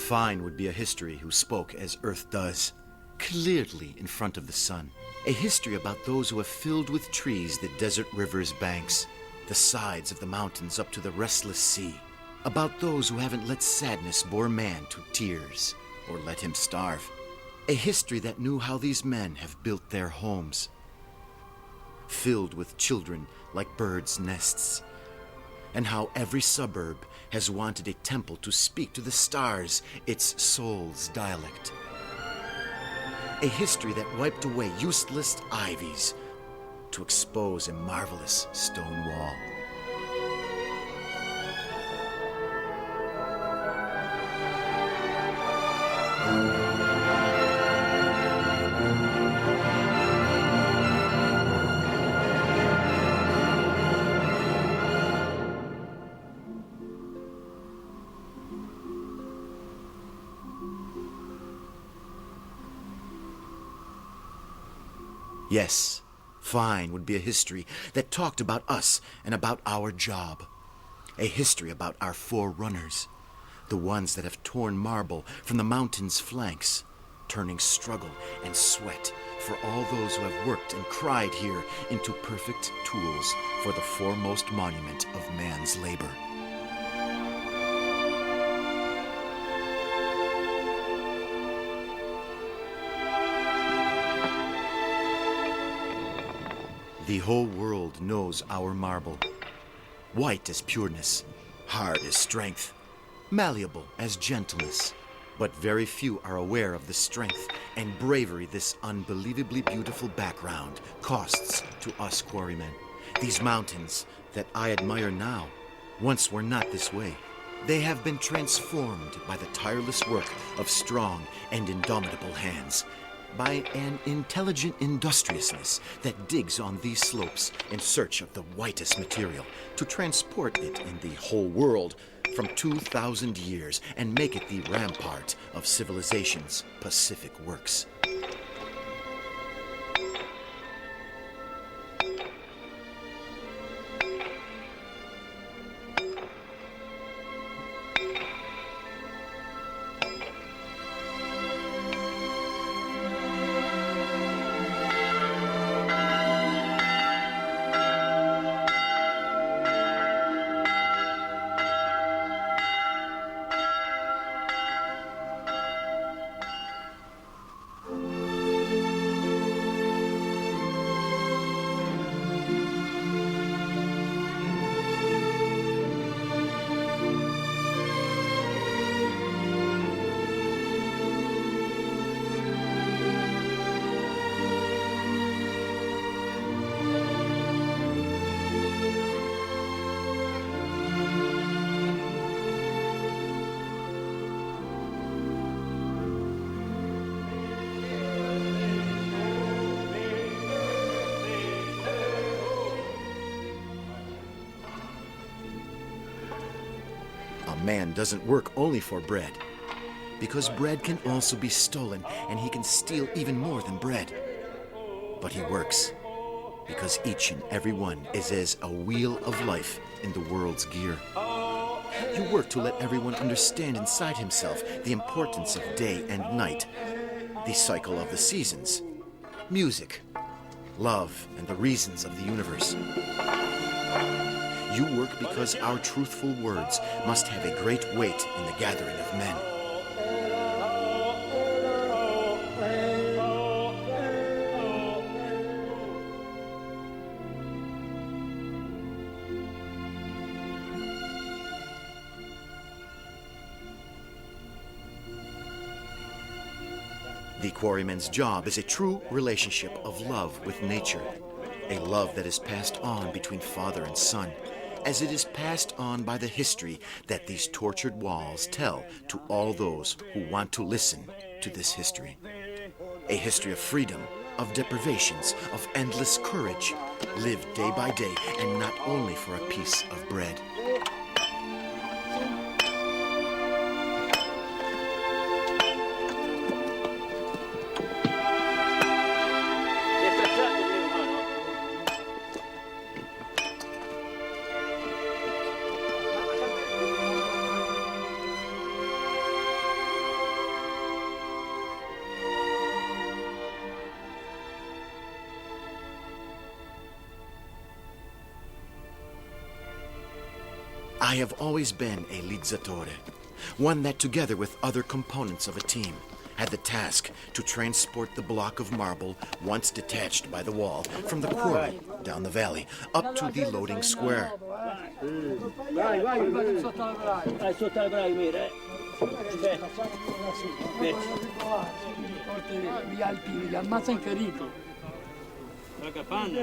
Fine would be a history who spoke as Earth does, clearly in front of the sun. A history about those who have filled with trees the desert river's banks, the sides of the mountains up to the restless sea. About those who haven't let sadness bore man to tears or let him starve. A history that knew how these men have built their homes, filled with children like birds' nests, and how every suburb has wanted a temple to speak to the stars its soul's dialect. A history that wiped away useless ivies to expose a marvelous stone wall. Yes, fine would be a history that talked about us and about our job. A history about our forerunners, the ones that have torn marble from the mountain's flanks, turning struggle and sweat for all those who have worked and cried here into perfect tools for the foremost monument of man's labor. The whole world knows our marble. White as pureness, hard as strength, malleable as gentleness. But very few are aware of the strength and bravery this unbelievably beautiful background costs to us quarrymen. These mountains that I admire now once were not this way. They have been transformed by the tireless work of strong and indomitable hands, by an intelligent industriousness that digs on these slopes in search of the whitest material to transport it in the whole world from 2,000 years and make it the rampart of civilization's Pacific works. A man doesn't work only for bread, because bread can also be stolen, and he can steal even more than bread. But he works because each and every one is as a wheel of life in the world's gear. You work to let everyone understand inside himself the importance of day and night, the cycle of the seasons, music, love, and the reasons of the universe. You work because our truthful words must have a great weight in the gathering of men. The quarryman's job is a true relationship of love with nature, a love that is passed on between father and son, as it is passed on by the history that these tortured walls tell to all those who want to listen to this history. A history of freedom, of deprivations, of endless courage, lived day by day and not only for a piece of bread. I have always been a lizzatore, one that together with other components of a team had the task to transport the block of marble once detached by the wall from the quarry down the valley up to the loading square. Vai, vai, vai sotto la braga. Vai sotto la braga, mira. Gli alpini, li ammazza in carito. La capanna.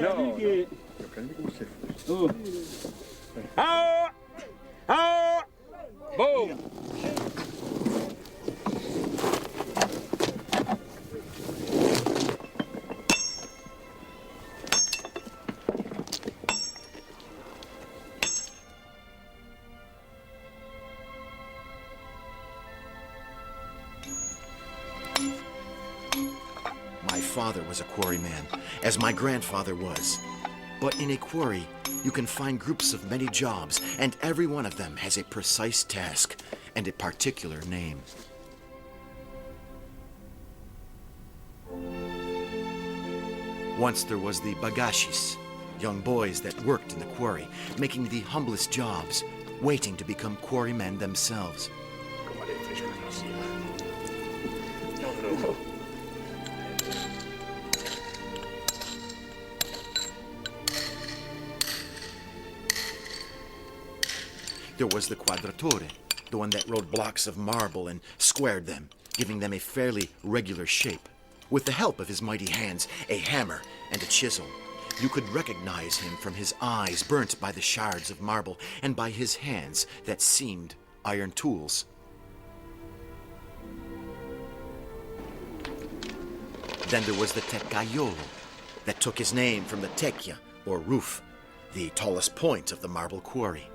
No. Oh! Oh! Boom! My father was a quarryman, as my grandfather was. But in a quarry, you can find groups of many jobs, and every one of them has a precise task and a particular name. Once there was the bagashis, young boys that worked in the quarry, making the humblest jobs, waiting to become quarrymen themselves. There was the quadratore, the one that rolled blocks of marble and squared them, giving them a fairly regular shape. With the help of his mighty hands, a hammer, and a chisel, you could recognize him from his eyes burnt by the shards of marble and by his hands that seemed iron tools. Then there was the teccaiolo, that took his name from the tecchia, or roof, the tallest point of the marble quarry.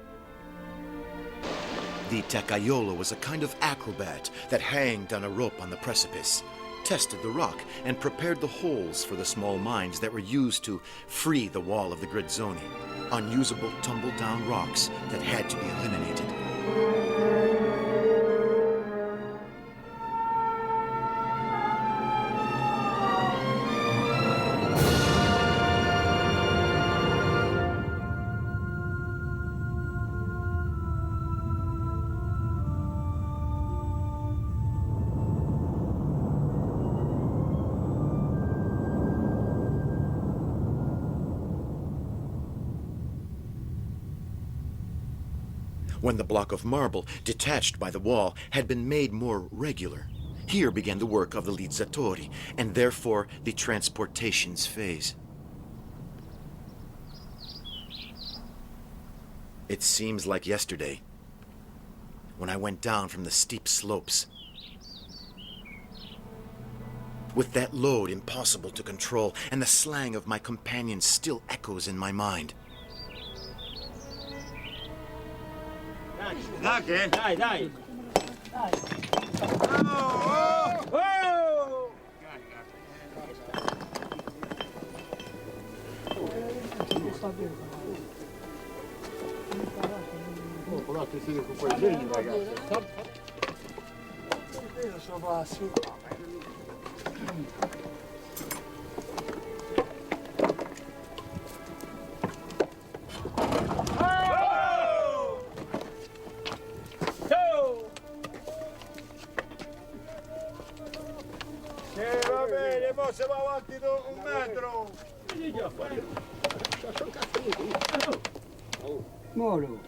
The teccaiolo was a kind of acrobat that hanged on a rope on the precipice, tested the rock, and prepared the holes for the small mines that were used to free the wall of the grizzoni, unusable tumble-down rocks that had to be eliminated. When the block of marble, detached by the wall, had been made more regular, here began the work of the lizzatori, and therefore the transportations phase. It seems like yesterday, when I went down from the steep slopes. With that load impossible to control, and the slang of my companions still echoes in my mind. Dai, dai, dai. Oh! Oh! Va bene, mo se va avanti un metro. Molo.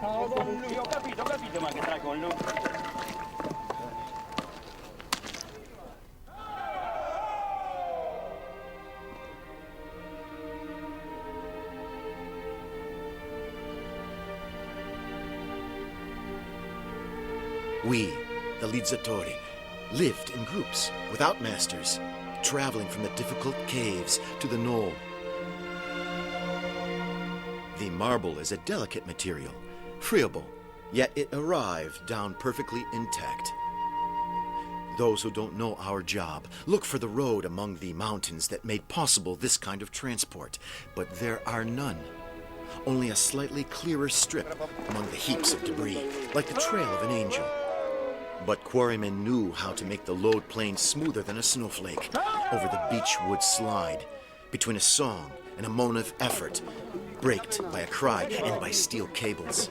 Con lui, ho capito, ma che tra con lui. We, the lizzatori, lived in groups without masters, traveling from the difficult caves to the knoll. The marble is a delicate material, friable, yet it arrived down perfectly intact. Those who don't know our job look for the road among the mountains that made possible this kind of transport, but there are none. only a slightly clearer strip among the heaps of debris, like the trail of an angel. But quarrymen knew how to make the load plane smoother than a snowflake over the beechwood slide, between a song and a moan of effort, braked by a cry and by steel cables.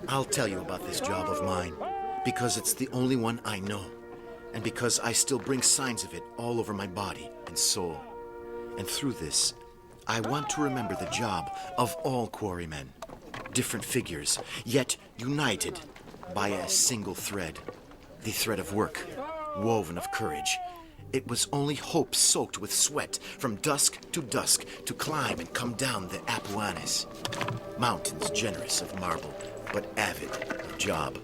I'll tell you about this job of mine, because it's the only one I know, and because I still bring signs of it all over my body and soul. And through this, I want to remember the job of all quarrymen, different figures, yet united by a single thread, the thread of work, woven of courage. It was only hope soaked with sweat from dusk to climb and come down the Apuanes. Mountains generous of marble, but avid of job.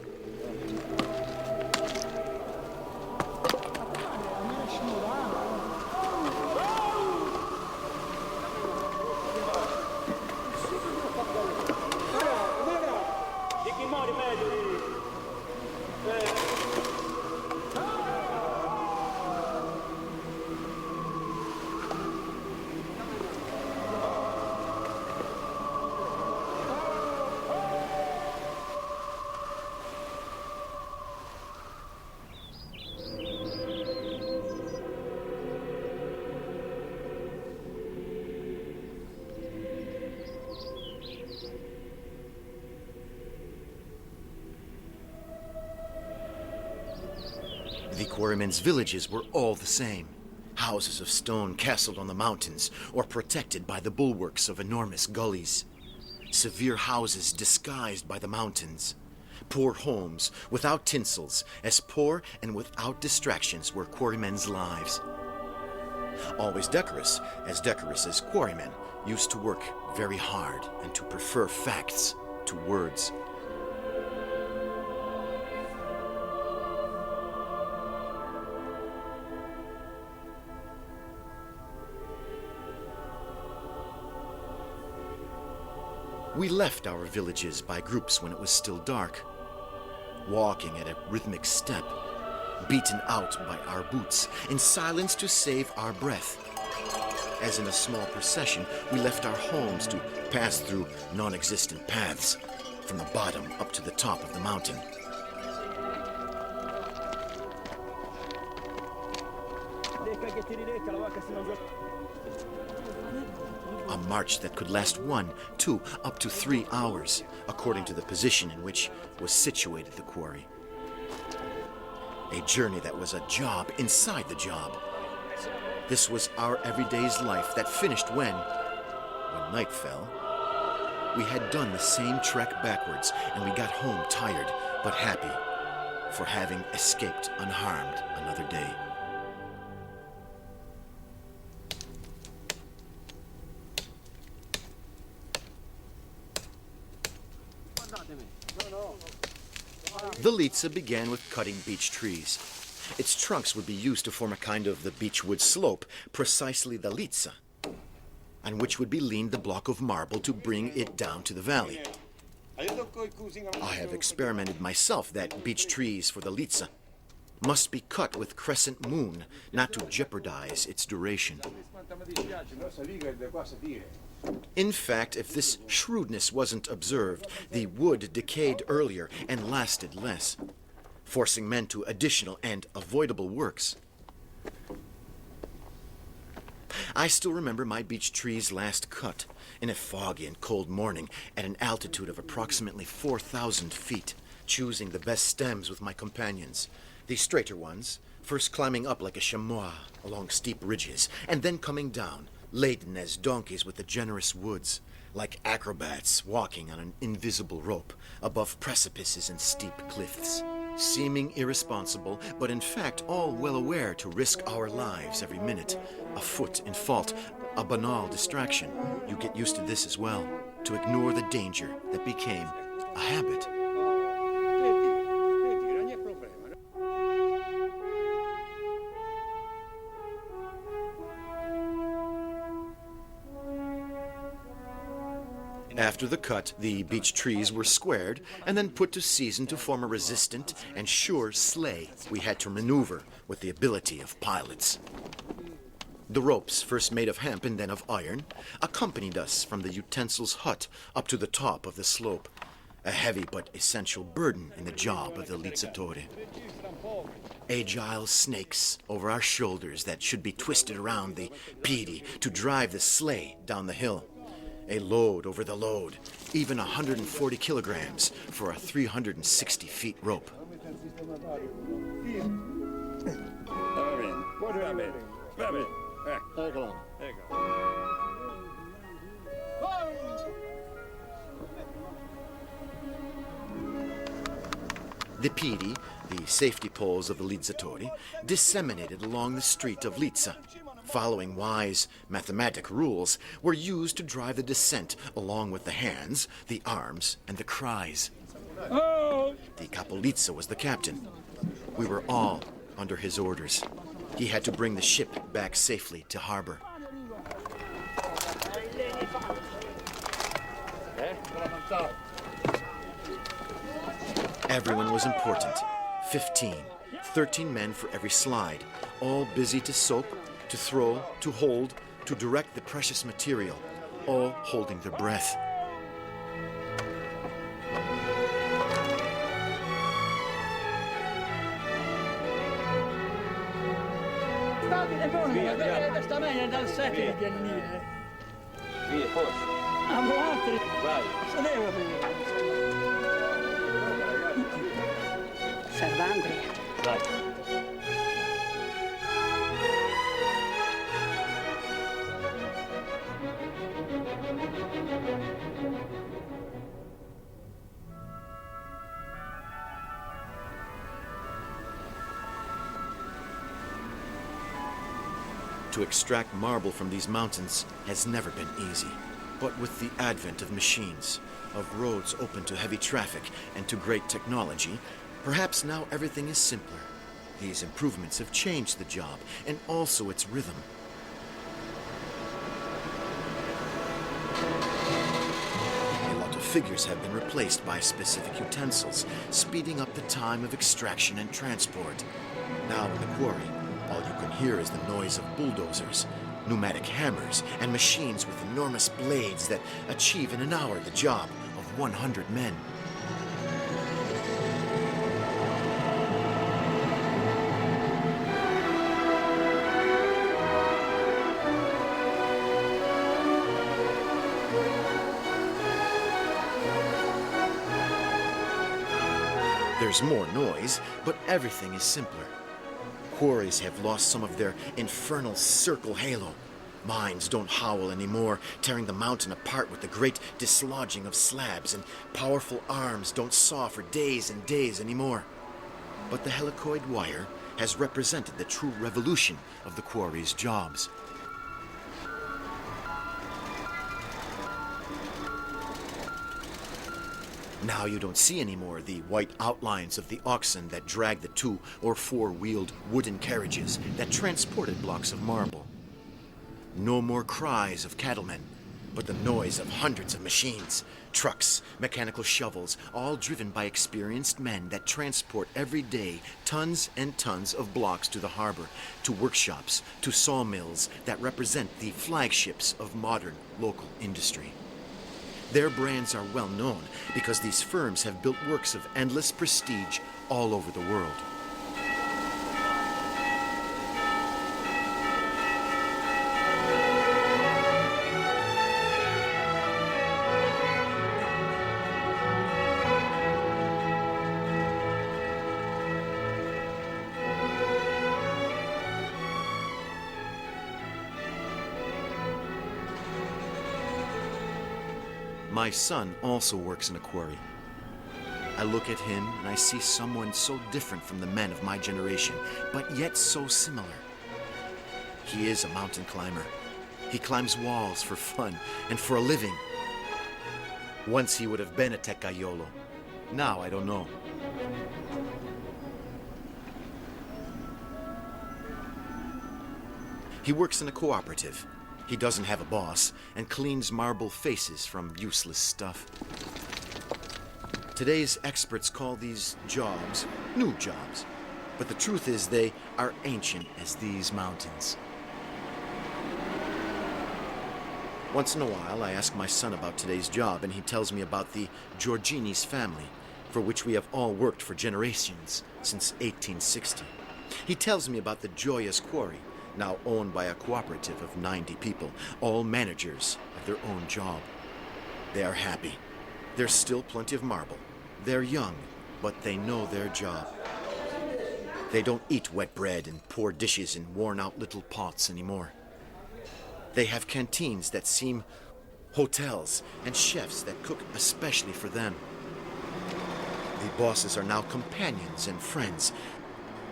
The quarrymen's villages were all the same. Houses of stone castled on the mountains or protected by the bulwarks of enormous gullies. Severe houses disguised by the mountains. Poor homes without tinsels, as poor and without distractions were quarrymen's lives. Always decorous as quarrymen used to work very hard and to prefer facts to words. We left our villages by groups when it was still dark, walking at a rhythmic step, beaten out by our boots, in silence to save our breath. As in a small procession, we left our homes to pass through non-existent paths, from the bottom up to the top of the mountain. A march that could last 1, 2, up to 3 hours, according to the position in which was situated the quarry. A journey that was a job inside the job. This was our everyday's life that finished when night fell, we had done the same trek backwards, and we got home tired but happy for having escaped unharmed another day. The Litsa began with cutting beech trees. Its trunks would be used to form a kind of the beechwood slope, precisely the Litsa, on which would be leaned the block of marble to bring it down to the valley. I have experimented myself that beech trees for the Litsa must be cut with crescent moon, not to jeopardize its duration. In fact, if this shrewdness wasn't observed, the wood decayed earlier and lasted less, forcing men to additional and avoidable works. I still remember my beech trees last cut in a foggy and cold morning at an altitude of approximately 4,000 feet, choosing the best stems with my companions, the straighter ones, first climbing up like a chamois along steep ridges, and then coming down, laden as donkeys with the generous woods, like acrobats walking on an invisible rope above precipices and steep cliffs, seeming irresponsible, but in fact all well aware to risk our lives every minute, a foot in fault, a banal distraction. You get used to this as well, to ignore the danger that became a habit. After the cut, the beech trees were squared and then put to season to form a resistant and sure sleigh we had to maneuver with the ability of pilots. The ropes, first made of hemp and then of iron, accompanied us from the utensil's hut up to the top of the slope, a heavy but essential burden in the job of the lizzatore. Agile snakes over our shoulders that should be twisted around the piedi to drive the sleigh down the hill. A load over the load, even 140 kilograms for a 360 feet rope. The piedi, the safety poles of the lizzatore, disseminated along the street of Lizza, following wise mathematic rules, were used to drive the descent along with the hands, the arms, and the cries. The Capolizza was the captain. We were all under his orders. He had to bring the ship back safely to harbor. Everyone was important. 15, 13 men for every slide, all busy to soak, to throw, to hold, to direct the precious material, all holding their breath. To extract marble from these mountains has never been easy. But with the advent of machines, of roads open to heavy traffic, and to great technology, perhaps now everything is simpler. These improvements have changed the job, and also its rhythm. A lot of figures have been replaced by specific utensils, speeding up the time of extraction and transport. Now in the quarry, all you can hear is the noise of bulldozers, pneumatic hammers, and machines with enormous blades that achieve in an hour the job of 100 men. There's more noise, but everything is simpler. Quarries have lost some of their infernal circle halo. Mines don't howl anymore, tearing the mountain apart with the great dislodging of slabs, and powerful arms don't saw for days and days anymore. But the helicoid wire has represented the true revolution of the quarry's jobs. Now you don't see anymore the white outlines of the oxen that drag the 2- or 4-wheeled wooden carriages that transported blocks of marble. No more cries of cattlemen, but the noise of hundreds of machines, trucks, mechanical shovels, all driven by experienced men that transport every day tons and tons of blocks to the harbor, to workshops, to sawmills that represent the flagships of modern local industry. Their brands are well known because these firms have built works of endless prestige all over the world. My son also works in a quarry. I look at him and I see someone so different from the men of my generation, but yet so similar. He is a mountain climber. He climbs walls for fun and for a living. Once he would have been a teccaiolo. Now I don't know. He works in a cooperative. He doesn't have a boss and cleans marble faces from useless stuff. Today's experts call these jobs new jobs, but the truth is they are ancient as these mountains. Once in a while, I ask my son about today's job, and he tells me about the Giorgini's family, for which we have all worked for generations since 1860. He tells me about the joyous quarry, now owned by a cooperative of 90 people, all managers of their own job. They are happy. There's still plenty of marble. They're young, but they know their job. They don't eat wet bread and pour dishes in worn-out little pots anymore. They have canteens that seem hotels and chefs that cook especially for them. The bosses are now companions and friends,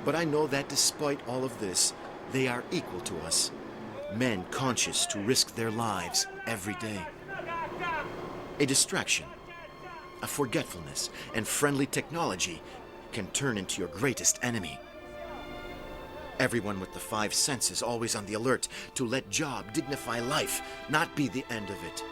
but I know that despite all of this, they are equal to us, men conscious to risk their lives every day. A distraction, a forgetfulness, and friendly technology can turn into your greatest enemy. Everyone with the five senses always on the alert to let job dignify life, not be the end of it.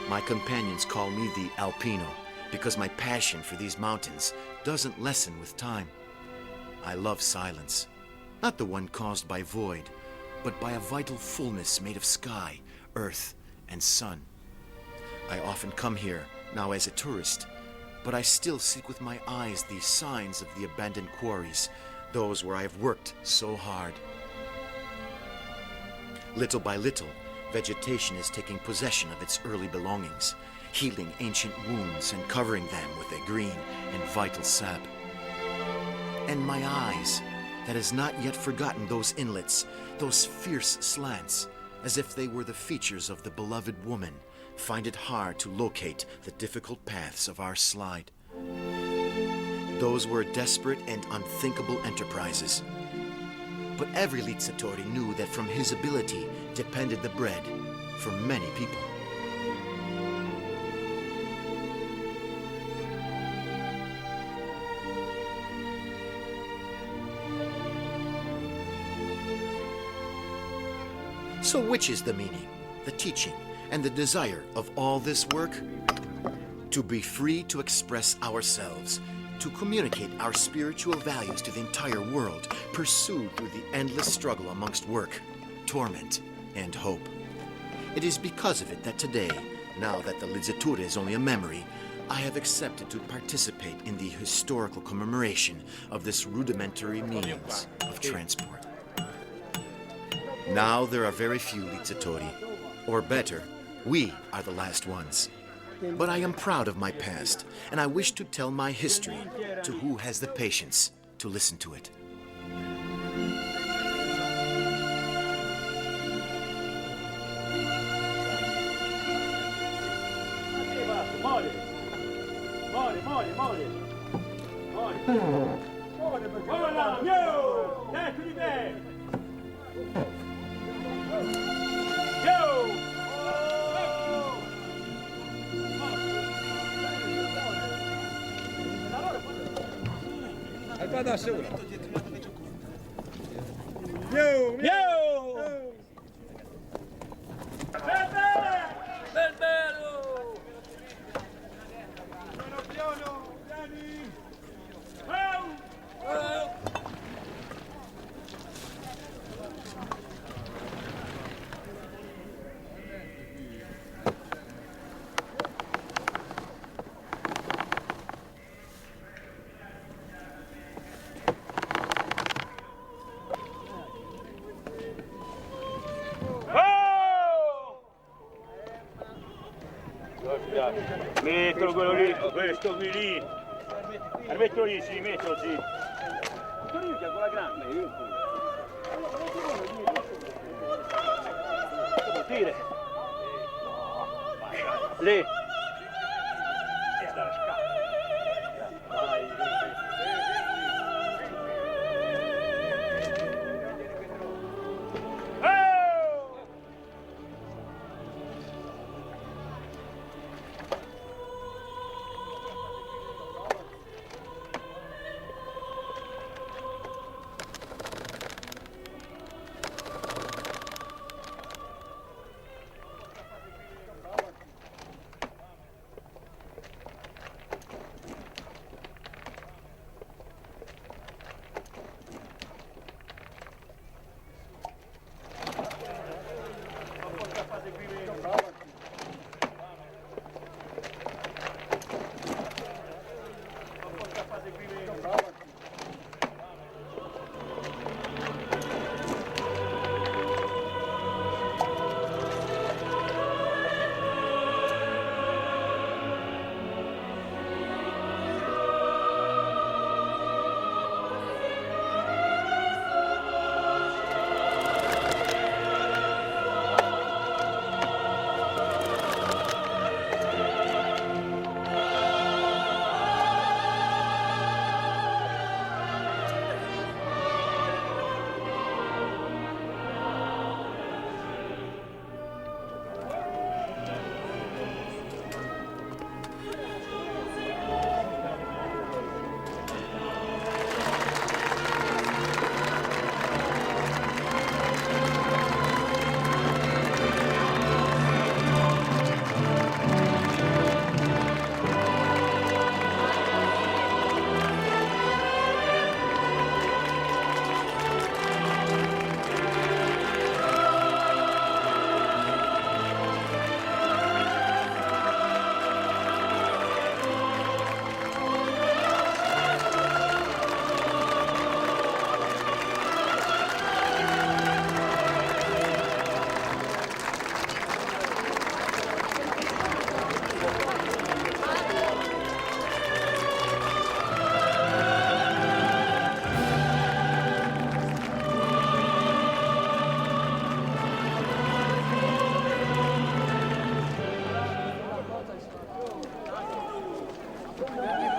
My companions call me the Alpino because my passion for these mountains doesn't lessen with time. I love silence, not the one caused by void, but by a vital fullness made of sky, earth, and sun. I often come here now as a tourist, but I still seek with my eyes the signs of the abandoned quarries, those where I have worked so hard. Little by little, vegetation is taking possession of its early belongings, healing ancient wounds and covering them with a green and vital sap. And my eyes, that has not yet forgotten those inlets, those fierce slants, as if they were the features of the beloved woman, find it hard to locate the difficult paths of our slide. Those were desperate and unthinkable enterprises. But every Lizzatori knew that from his ability depended the bread for many people. So which is the meaning, the teaching, and the desire of all this work? To be free to express ourselves, to communicate our spiritual values to the entire world, pursued through the endless struggle amongst work, torment, and hope. It is because of it that today, now that the Lizzatura is only a memory, I have accepted to participate in the historical commemoration of this rudimentary means of transport. Now there are very few Lizzatori, or better, we are the last ones. But I am proud of my past, and I wish to tell my history to who has the patience to listen to it. Mettilo quello lì, questo qui lì. Metto lì, sì, metto sì. Metto lì, che è quella grande. Devo dire. Lì. E andare a scala. Bello.